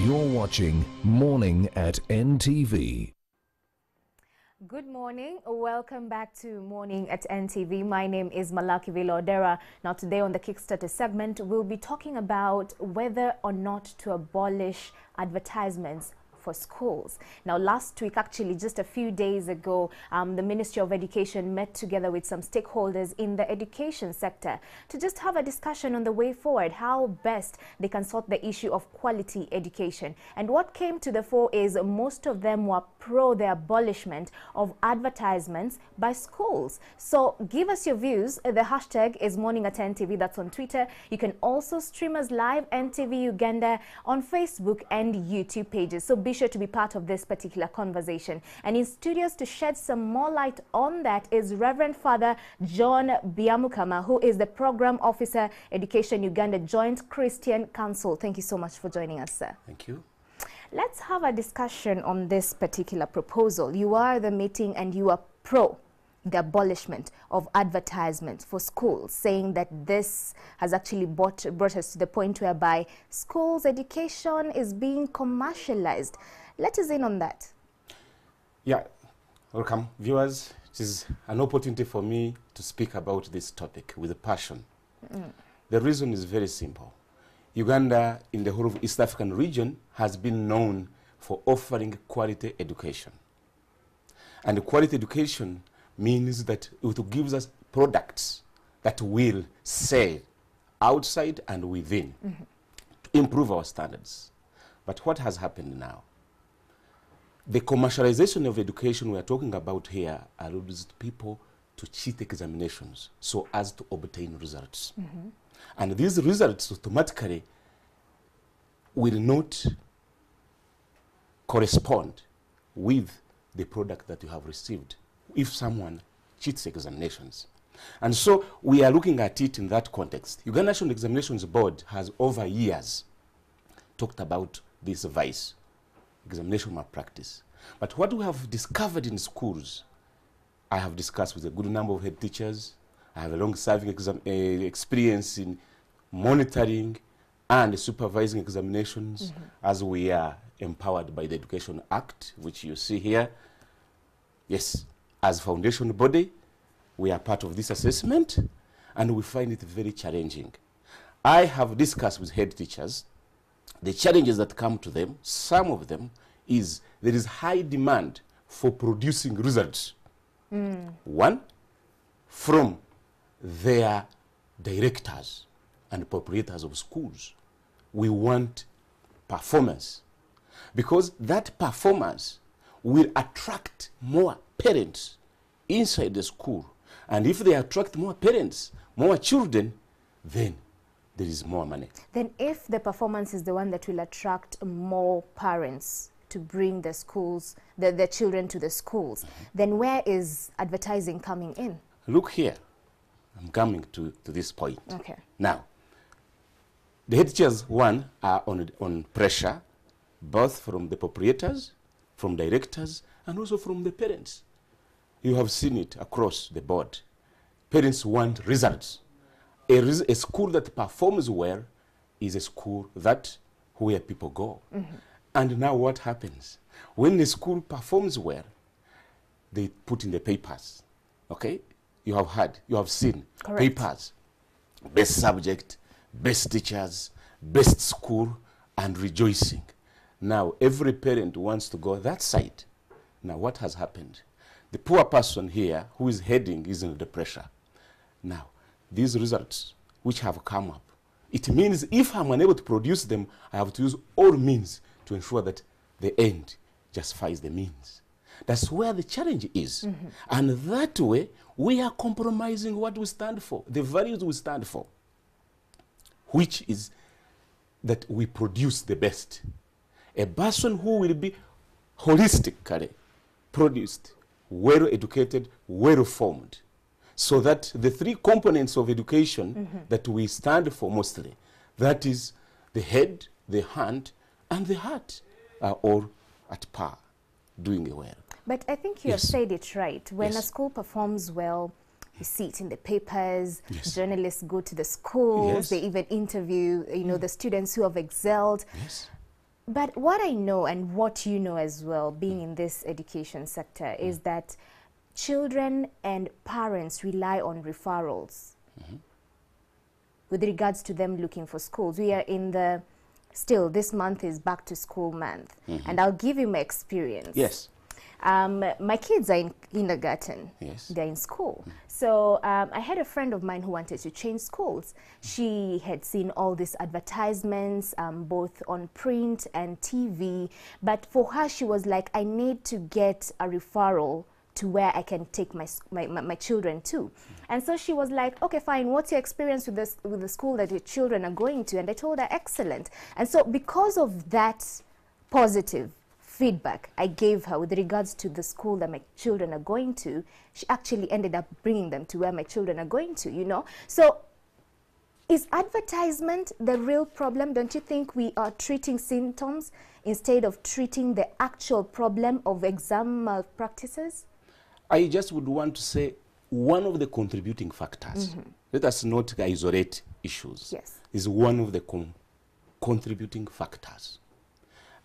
You're watching Morning at NTV. Good morning. Welcome back to Morning at NTV. My name is Malaki Vilodera. Now today on the Kickstarter segment, we'll be talking about whether or not to abolish advertisements for schools. Now last week, actually just a few days ago, the Ministry of Education met together with some stakeholders in the education sector to just have a discussion on the way forward, how best they can sort the issue of quality education. And what came to the fore is most of them were pro the abolishment of advertisements by schools. So give us your views. The hashtag is Morning at NTV. That's on Twitter. You can also stream us live NTV Uganda on Facebook and YouTube pages. So be sure to be part of this particular conversation. And in studios to shed some more light on that is Reverend Father John Biamukama, who is the Program Officer, Education Uganda Joint Christian Council. Thank you so much for joining us, sir. Thank you. Let's have a discussion on this particular proposal. You are the meeting and you are pro the abolishment of advertisements for schools, saying that this has actually brought us to the point whereby schools' education is being commercialized. Let us in on that. Yeah, welcome viewers. It is an opportunity for me to speak about this topic with passion. The reason is very simple. Uganda, in the whole of East African region, has been known for offering quality education. And quality education means that it gives us products that will sell outside and within to improve our standards. But what has happened now? The commercialization of education we are talking about here allows people to cheat examinations so as to obtain results. And these results automatically will not correspond with the product that you have received if someone cheats examinations. And so we are looking at it in that context. Uganda National Examinations Board has over years talked about this vice, examination malpractice. But what we have discovered in schools, I have discussed with a good number of head teachers. I have a long-serving experience in monitoring and supervising examinations as we are empowered by the Education Act, which you see here. Yes. As foundation body, we are part of this assessment, and we find it very challenging. I have discussed with head teachers the challenges that come to them. Some of them is there is high demand for producing results. One, from their directors and proprietors of schools. We want performance, because that performance will attract more parents inside the school. And if they attract more parents, more children, then there is more money. Then if the performance is the one that will attract more parents to bring the schools, the children to the schools, then where is advertising coming in? Look here. I'm coming to this point. Okay. Now, the head teachers, one, are on pressure, both from the proprietors, from directors, and also from the parents. You have seen it across the board. Parents want results. A school that performs well is a school that where people go. And now what happens? When the school performs well, they put in the papers. Okay? You have heard, you have seen papers. Best subject, best teachers, best school, and rejoicing. Now, every parent wants to go that side. Now, what has happened? The poor person here who is heading is under pressure. Now, these results which have come up, it means if I'm unable to produce them, I have to use all means to ensure that the end justifies the means. That's where the challenge is. And that way, we are compromising what we stand for, the values we stand for, which is that we produce the best. A person who will be holistically produced, well-educated, well-formed, so that the three components of education that we stand for mostly, that is the head, the hand, and the heart, are all at par, doing well. But I think you have said it right. When a school performs well, you see it in the papers, journalists go to the schools, they even interview, the students who have excelled. But what I know and what you know as well, being in this education sector, is that children and parents rely on referrals with regards to them looking for schools. We are in the, still this month is back to school month, and I'll give you my experience. Yes. My kids are in kindergarten. Yes. They're in school. So I had a friend of mine who wanted to change schools. She had seen all these advertisements, both on print and TV. But for her, she was like, I need to get a referral to where I can take my children to. And so she was like, okay, fine, what's your experience with the school that your children are going to? And I told her, excellent. And so because of that positive feedback I gave her with regards to the school that my children are going to, she actually ended up bringing them to where my children are going to, you know. So is advertisement the real problem? Don't you think we are treating symptoms instead of treating the actual problem of exam malpractices? I just would want to say one of the contributing factors, let us not isolate issues, Yes. is one of the contributing factors.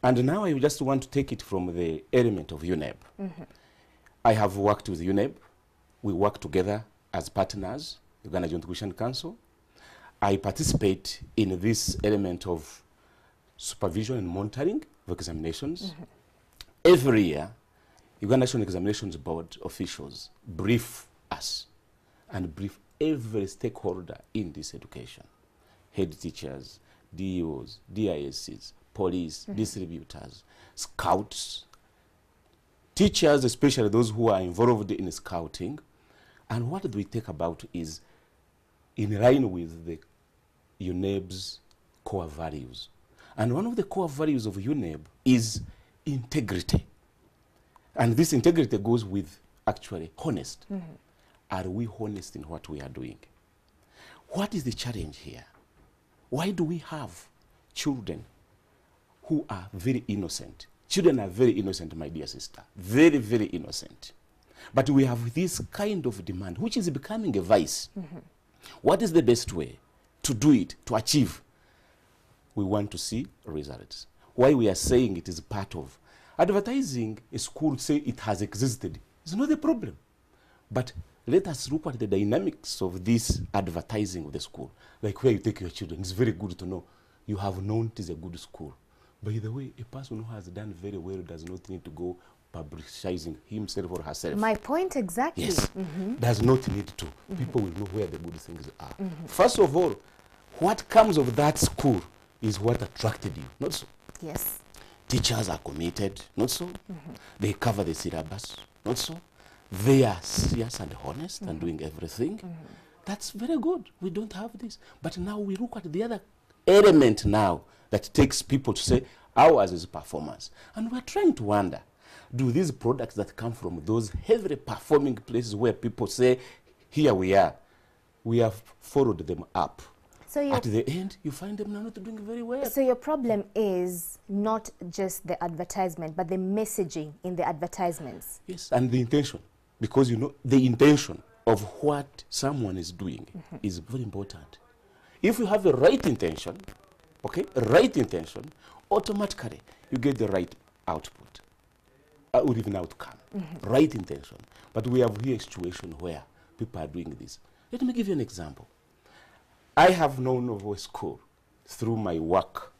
And now I just want to take it from the element of UNEB. I have worked with UNEB. We work together as partners, Uganda Joint Tuition Council. I participate in this element of supervision and monitoring of examinations. Every year, Uganda National Examinations Board officials brief us and brief every stakeholder in this education. Head teachers, DEOs, DISCs, police, distributors, scouts, teachers, especially those who are involved in scouting. And what we take about is in line with the UNEB's core values. And one of the core values of UNEB is integrity. And this integrity goes with actually honest. Are we honest in what we are doing? What is the challenge here? Why do we have children who are very innocent? Children are very innocent, my dear sister. Very, very innocent. But we have this kind of demand, which is becoming a vice. What is the best way to do it, to achieve? We want to see results. Why we are saying it is part of advertising a school, say it has existed, is not a problem. But let us look at the dynamics of this advertising of the school. Like where you take your children, it's very good to know you have known it is a good school. By the way, a person who has done very well does not need to go publicizing himself or herself. My point exactly. Yes, does not need to. People will know where the good things are. First of all, what comes of that school is what attracted you, not so. Yes. Teachers are committed, not so. They cover the syllabus, not so. They are serious and honest and doing everything. That's very good. We don't have this. But now we look at the other element now that takes people to say, ours is performance. And we're trying to wonder, do these products that come from those heavily performing places where people say, here we have followed them up. So at the end, you find them not doing very well. So your problem is not just the advertisement, but the messaging in the advertisements. Yes, and the intention. Because, you know, the intention of what someone is doing is very important. If you have a right intention, okay, right intention, automatically you get the right output or even outcome. Right intention. But we have here a situation where people are doing this. Let me give you an example. I have known of a school through my work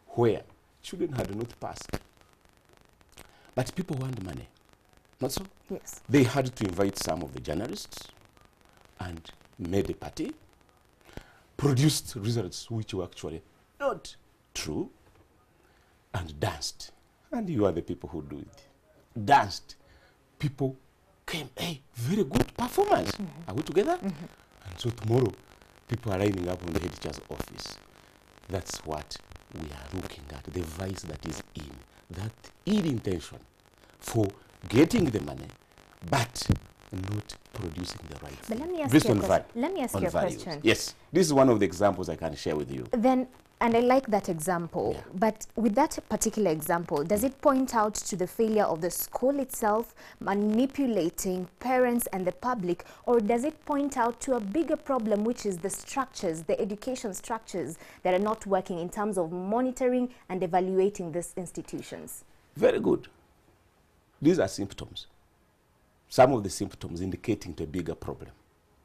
where children had not passed. But people want money. Not so? Yes. They had to invite some of the journalists and made a party, produced results which were actually not true, and danced. And you are the people who do it. Danced. People came, hey, very good performance. Are we together? And so tomorrow, people are lining up on the head teacher's office. That's what we are looking at, the vice that is in, that ill intention for getting the money, but not producing the right But thing. let me ask Based you a on question. val- Let me ask on you a values. question. Yes, this is one of the examples I can share with you. Then, and I like that example, Yeah. but with that particular example, does it point out to the failure of the school itself manipulating parents and the public, or does it point out to a bigger problem, which is the structures, the education structures that are not working in terms of monitoring and evaluating these institutions? Very good. These are symptoms. Some of the symptoms indicating to a bigger problem.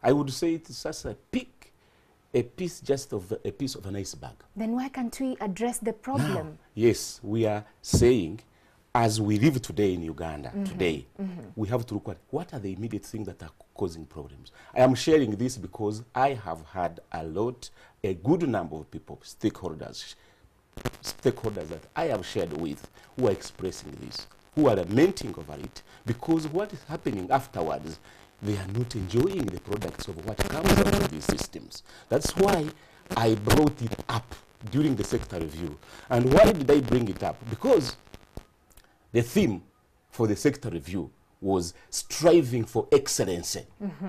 I would say it's just a piece just of a piece of an iceberg. Then why can't we address the problem? Now, yes, we are saying, as we live today in Uganda, we have to look at what are the immediate things that are causing problems. I am sharing this because I have had a good number of people, stakeholders that I have shared with, who are expressing this, who are lamenting over it, because what is happening afterwards, they are not enjoying the products of what comes out of these systems. That's why I brought it up during the sector review. And why did I bring it up? Because the theme for the sector review was striving for excellence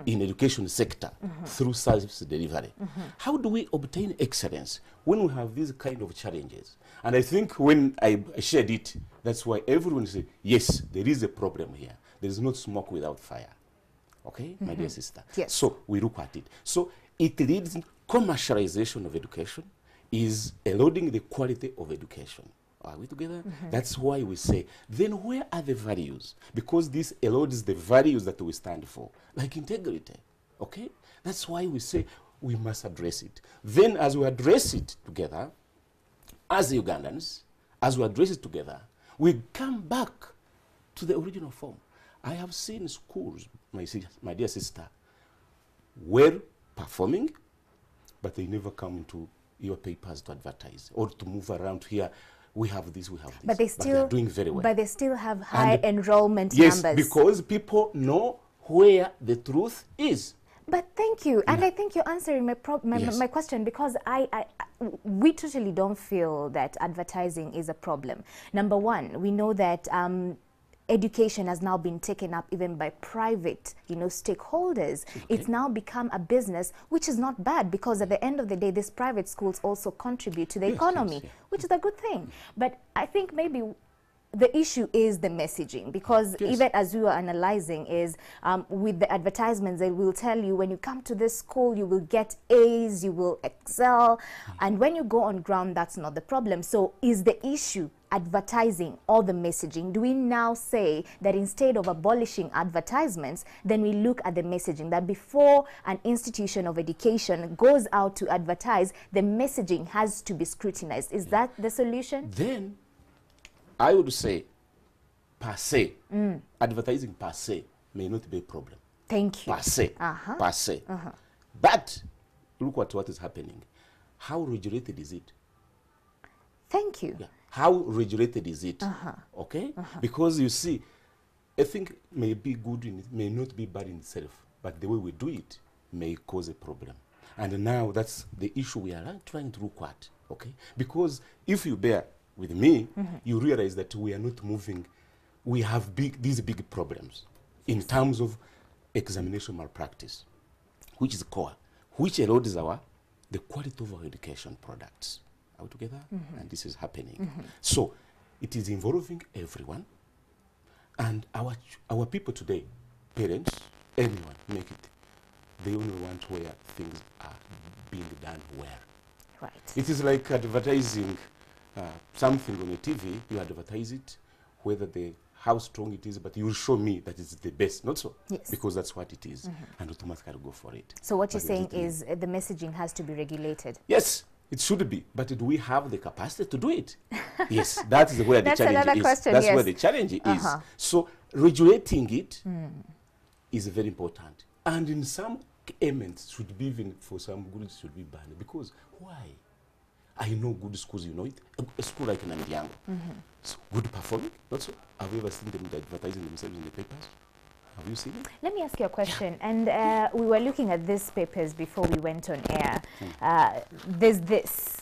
in education sector through service delivery. How do we obtain excellence when we have these kind of challenges? And I think when I shared it, that's why everyone said, yes, there is a problem here. There is not smoke without fire. Okay, my dear sister? Yes. So we look at it. So it leads commercialization of education is eroding the quality of education. Are we together? That's why we say, then where are the values? Because this erodes the values that we stand for, like integrity. Okay? That's why we say we must address it. Then as we address it together, as Ugandans, as we address it together, we come back to the original form. I have seen schools, my dear sister, well performing, but they never come into your papers to advertise or to move around here. We have this, we have this. But they are doing very well. But they still have high And enrollment yes, numbers. because people know where the truth is. But thank you, and I think you're answering my question, because we totally don't feel that advertising is a problem. Number one, we know that education has now been taken up even by private, stakeholders. Okay. It's now become a business, which is not bad, because at the end of the day, these private schools also contribute to the economy, which is a good thing. But I think maybe the issue is the messaging, because even as we were analyzing is with the advertisements, they will tell you when you come to this school, you will get A's, you will excel. And when you go on ground, that's not the problem. So is the issue advertising or the messaging? Do we now say that instead of abolishing advertisements, then we look at the messaging, that before an institution of education goes out to advertise, the messaging has to be scrutinized? Is that the solution? Then I would say, per se, advertising per se may not be a problem. Thank you. Per se, per se. But look at what is happening. How regulated is it? Thank you. Yeah. How regulated is it? Okay? Because you see, I think may be good, may not be bad in itself, but the way we do it may cause a problem. And now that's the issue we are trying to look at. Okay? Because if you bear with me, you realize that we are not moving. We have these big problems in terms of examination malpractice, which is core, which erodes the quality of our education products. Are we together? And this is happening. So it is involving everyone, and our people today, parents, anyone, make it. They only want where things are being done well. Right. It is like advertising something on a TV. You advertise it, how strong it is, but you will show me that it's the best, not so? Yes. Because that's what it is, and automatically go for it. So what you're saying is the messaging has to be regulated? Yes, it should be, but do we have the capacity to do it? Yes, that is where the That's challenge another is. question, That's yes. where the challenge is. So regulating it is very important, and in some elements should be even for some goods should be banned. Because why? I know good schools, you know it. A school like Nandiango, so good performing. Not so. Have you ever seen them advertising themselves in the papers? Have you seen it? Let me ask you a question. And we were looking at these papers before we went on air. There's this.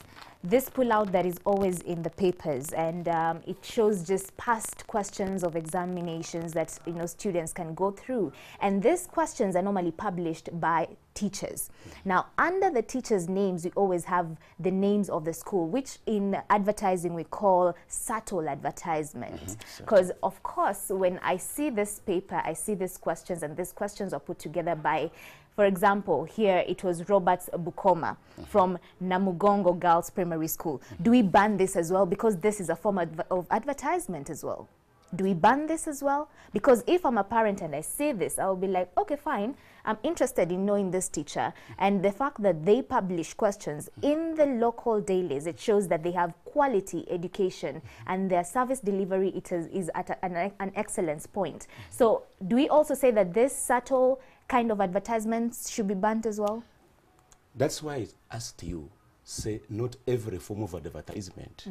this pullout that is always in the papers, and it shows just past questions of examinations that students can go through, and these questions are normally published by teachers. Now, under the teachers' names, we always have the names of the school, which in advertising we call subtle advertisement. Because of course, when I see this paper, I see these questions, and these questions are put together by, for example, here it was Robert Bukoma from Namugongo Girls Primary School. Do we ban this as well? Because this is a form of advertisement as well. Do we ban this as well? Because if I'm a parent and I see this, I'll be like, okay, fine, I'm interested in knowing this teacher. And the fact that they publish questions in the local dailies, it shows that they have quality education and their service delivery is at an excellence point. So do we also say that this subtle kind of advertisements should be banned as well? That's why I asked you, say not every form of advertisement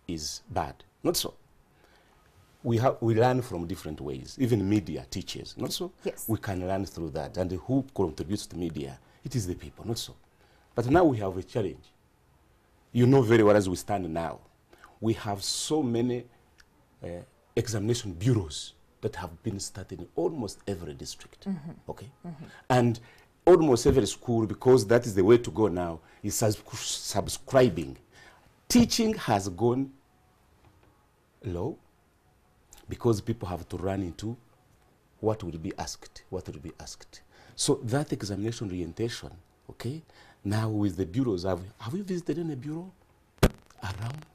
is bad. Not so. We learn from different ways. Even media teaches, not so? Yes. We can learn through that. And who contributes to media? It is the people, not so. But now we have a challenge. You know very well as we stand now, we have so many examination bureaus that have been started in almost every district, okay? And almost every school, because that is the way to go now, is subscribing. Teaching has gone low, because people have to run into what will be asked, what will be asked. So that examination orientation, okay, now with the bureaus, have you visited any bureau around?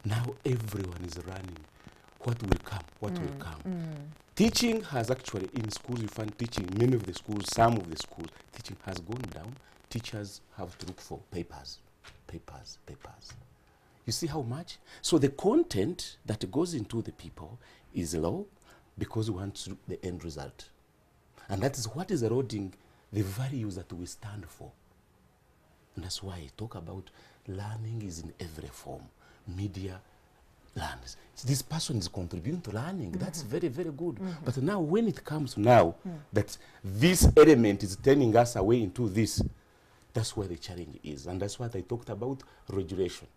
Now everyone is running. What will come, what will come? Teaching has actually, in schools, you find teaching, many of the schools, some of the schools, teaching has gone down. Teachers have to look for papers. You see how much? So the content that goes into the people is low because we want the end result. And that is what is eroding the values that we stand for. And that's why I talk about learning is in every form. Media learns. This person is contributing to learning. That's very, very good. But now when it comes now that this element is turning us away into this, that's where the challenge is. And that's what I talked about, regulation.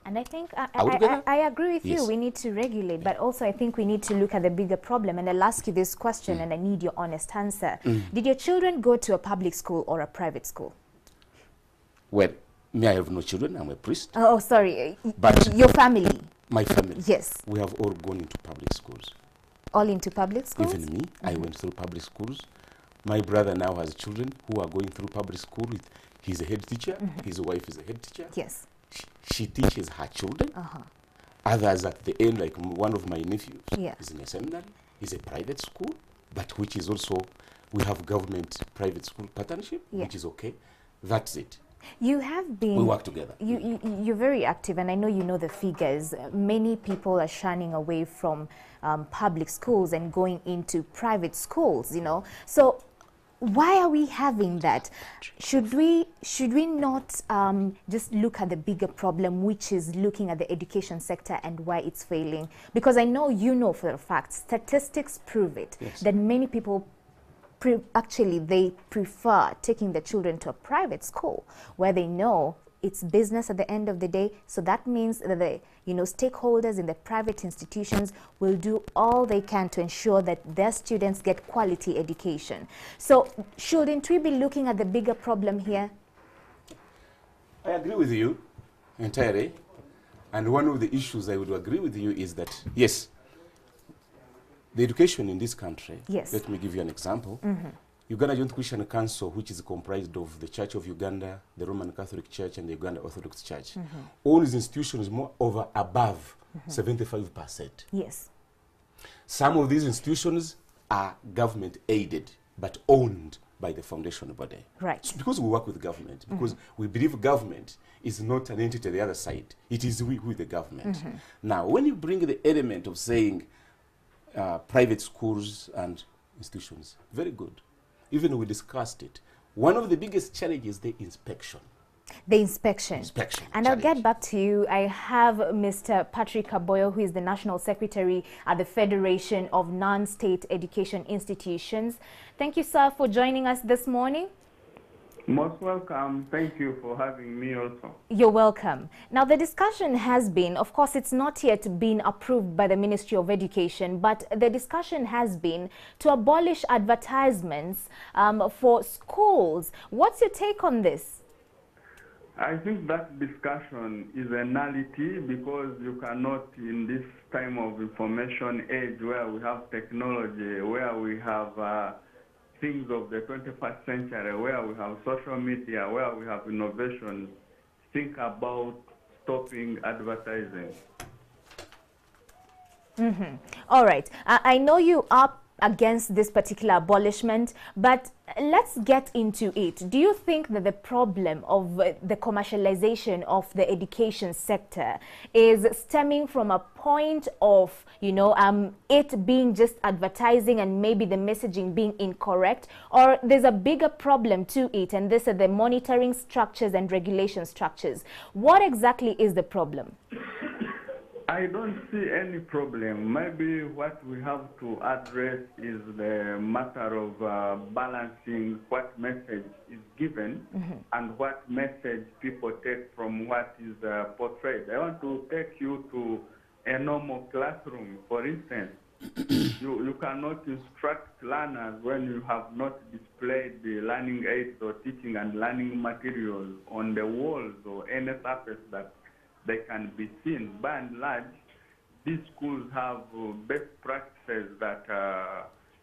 And I think I agree with you. We need to regulate, but also I think we need to look at the bigger problem. And I'll ask you this question, and I need your honest answer. Did your children go to a public school or a private school? Well, me, I have no children. I'm a priest. Oh, sorry. But your family? My family. Yes. We have all gone into public schools. All into public schools? Even me, I went through public schools. My brother now has children who are going through public school. He's a head teacher. His wife is a head teacher. Yes. She teaches her children. Others at the end, like one of my nephews, is in a seminary. He's a private school, but which is also, we have government-private school partnership, which is okay. That's it. You have been... We work together. You're very active, and I know you know the figures. Many people are shunning away from public schools and going into private schools, So why are we having that? Should we not just look at the bigger problem, which is looking at the education sector and why it's failing? Because I know you know for a fact, statistics prove it, that many people actually they prefer taking their children to a private school where they know it's business at the end of the day. So that means that the stakeholders in the private institutions will do all they can to ensure that their students get quality education. So shouldn't we be looking at the bigger problem here? I agree with you entirely. And one of the issues I would agree with you is that, yes, the education in this country, let me give you an example. Uganda Joint Christian Council, which is comprised of the Church of Uganda, the Roman Catholic Church, and the Uganda Orthodox Church, owns institutions above 75%. Yes. Some of these institutions are government aided, but owned by the foundation body. Right. So because we work with government, because we believe government is not an entity on the other side, it is we with the government. Now, when you bring the element of saying private schools and institutions, very good. Even we discussed it. One of the biggest challenges is the inspection. The inspection. And I'll get back to you. I have Mr. Patrick Kaboyo, who is the National Secretary at the Federation of Non-State Education Institutions. Thank you, sir, for joining us this morning. Most welcome. Thank you for having me also. You're welcome. Now, the discussion has been, of course, it's not yet been approved by the Ministry of Education, but the discussion has been to abolish advertisements for schools. What's your take on this? I think that discussion is a nullity because you cannot, in this time of information age where we have technology, where we have things of the 21st century, where we have social media, where we have innovation, think about stopping advertising. All right. I know you are against this particular abolishment, but let's get into it. Do you think that the problem of the commercialization of the education sector is stemming from a point of, it being just advertising and maybe the messaging being incorrect, or there's a bigger problem to it, and this are the monitoring structures and regulation structures? What exactly is the problem? I don't see any problem. Maybe what we have to address is the matter of balancing what message is given and what message people take from what is portrayed. I want to take you to a normal classroom, for instance. You cannot instruct learners when you have not displayed the learning aids or teaching and learning materials on the walls or any surface that they can be seen. By and large, these schools have best practices that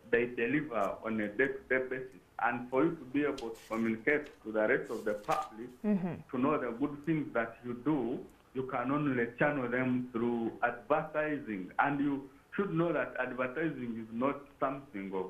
they deliver on a day-to-day basis. And for you to be able to communicate to the rest of the public, to know the good things that you do, you can only channel them through advertising. And you should know that advertising is not something of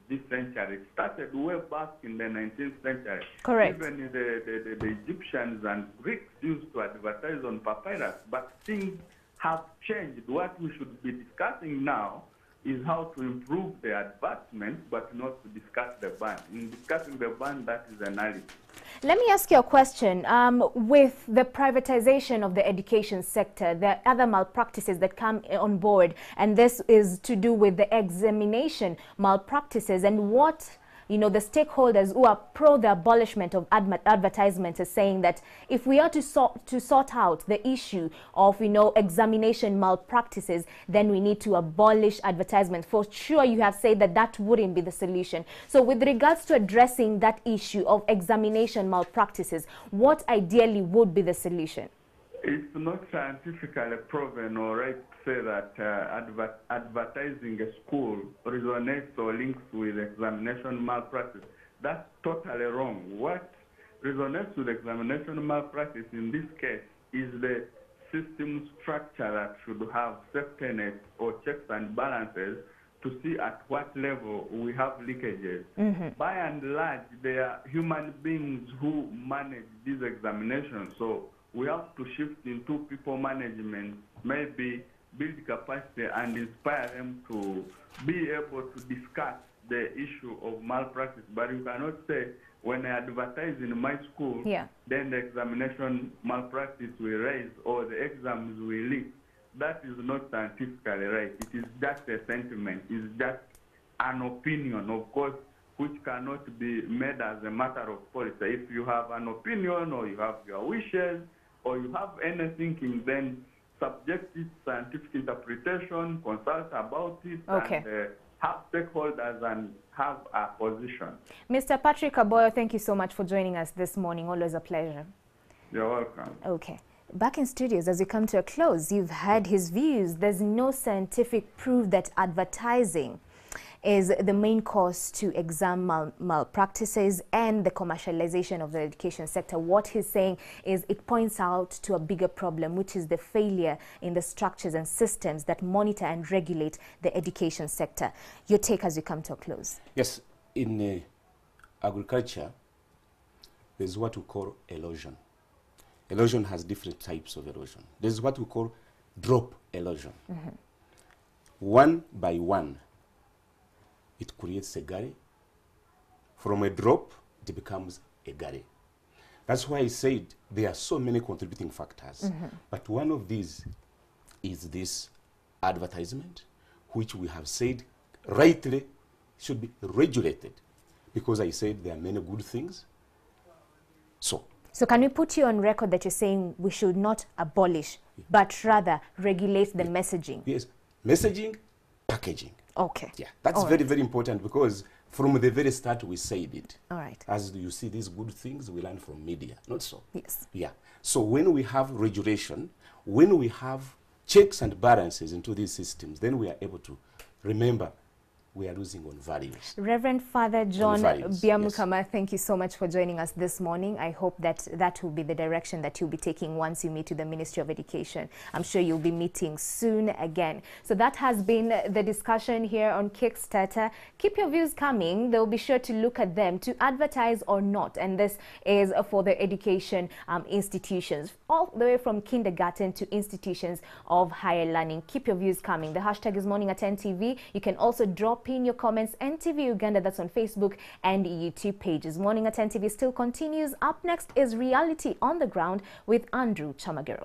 this century. It started way back in the 19th century. Correct. Even the Egyptians and Greeks used to advertise on papyrus, but things have changed. What we should be discussing now is how to improve the advancement, but not to discuss the ban. In discussing the ban, that is analysis. Let me ask you a question. With the privatization of the education sector, there are other malpractices that come on board, and this is to do with the examination malpractices. And what the stakeholders who are pro the abolishment of advertisements are saying that if we are to sort out the issue of examination malpractices, then we need to abolish advertisements. For sure, you have said that that wouldn't be the solution. So with regards to addressing that issue of examination malpractices, what ideally would be the solution? It's not scientifically proven or right to say that advertising a school resonates or links with examination malpractice. That's totally wrong. What resonates with examination malpractice in this case is the system structure that should have safety nets or checks and balances to see at what level we have leakages. By and large, they are human beings who manage these examinations. So we have to shift into people management, maybe build capacity and inspire them to be able to discuss the issue of malpractice. But you cannot say, when I advertise in my school, then the examination malpractice will raise or the exams will leak. That is not scientifically right. It is just a sentiment. It's just an opinion, of course, which cannot be made as a matter of policy. If you have an opinion or you have your wishes, or you have any thinking, then subject it to scientific interpretation, consult about it, and have stakeholders and have a position. Mr. Patrick Aboyo, thank you so much for joining us this morning. Always a pleasure. You're welcome. Okay. Back in studios, as we come to a close, you've heard his views. There's no scientific proof that advertising is the main cause to exam malpractices and the commercialization of the education sector. What he's saying is it points out to a bigger problem, which is the failure in the structures and systems that monitor and regulate the education sector. Your take as we come to a close. Yes, in agriculture, there's what we call erosion. Erosion has different types of erosion. There's what we call drop erosion. One by one, it creates a gully. From a drop, it becomes a gully. That's why I said there are so many contributing factors. But one of these is this advertisement, which we have said rightly should be regulated. Because I said there are many good things, So can we put you on record that you're saying we should not abolish, but rather regulate the messaging? Yes, messaging, packaging. Okay. Yeah, that's very, very important, because from the very start we said it. All right. As you see, these good things we learn from media, not so. Yes. Yeah. So when we have regulation, when we have checks and balances into these systems, then we are able to remember we are losing on values. Reverend Father John Biamukama, yes. Thank you so much for joining us this morning. I hope that that will be the direction that you'll be taking once you meet with the Ministry of Education. I'm sure you'll be meeting soon again. So that has been the discussion here on Kickstarter. Keep your views coming. They'll be sure to look at them, to advertise or not. And this is for the education institutions, all the way from kindergarten to institutions of higher learning. Keep your views coming. The hashtag is Morning at NTV. You can also drop in your comments. NTV Uganda, that's on Facebook and YouTube pages. Morning at NTV still continues. Up next is Reality on the Ground with Andrew Chamagero.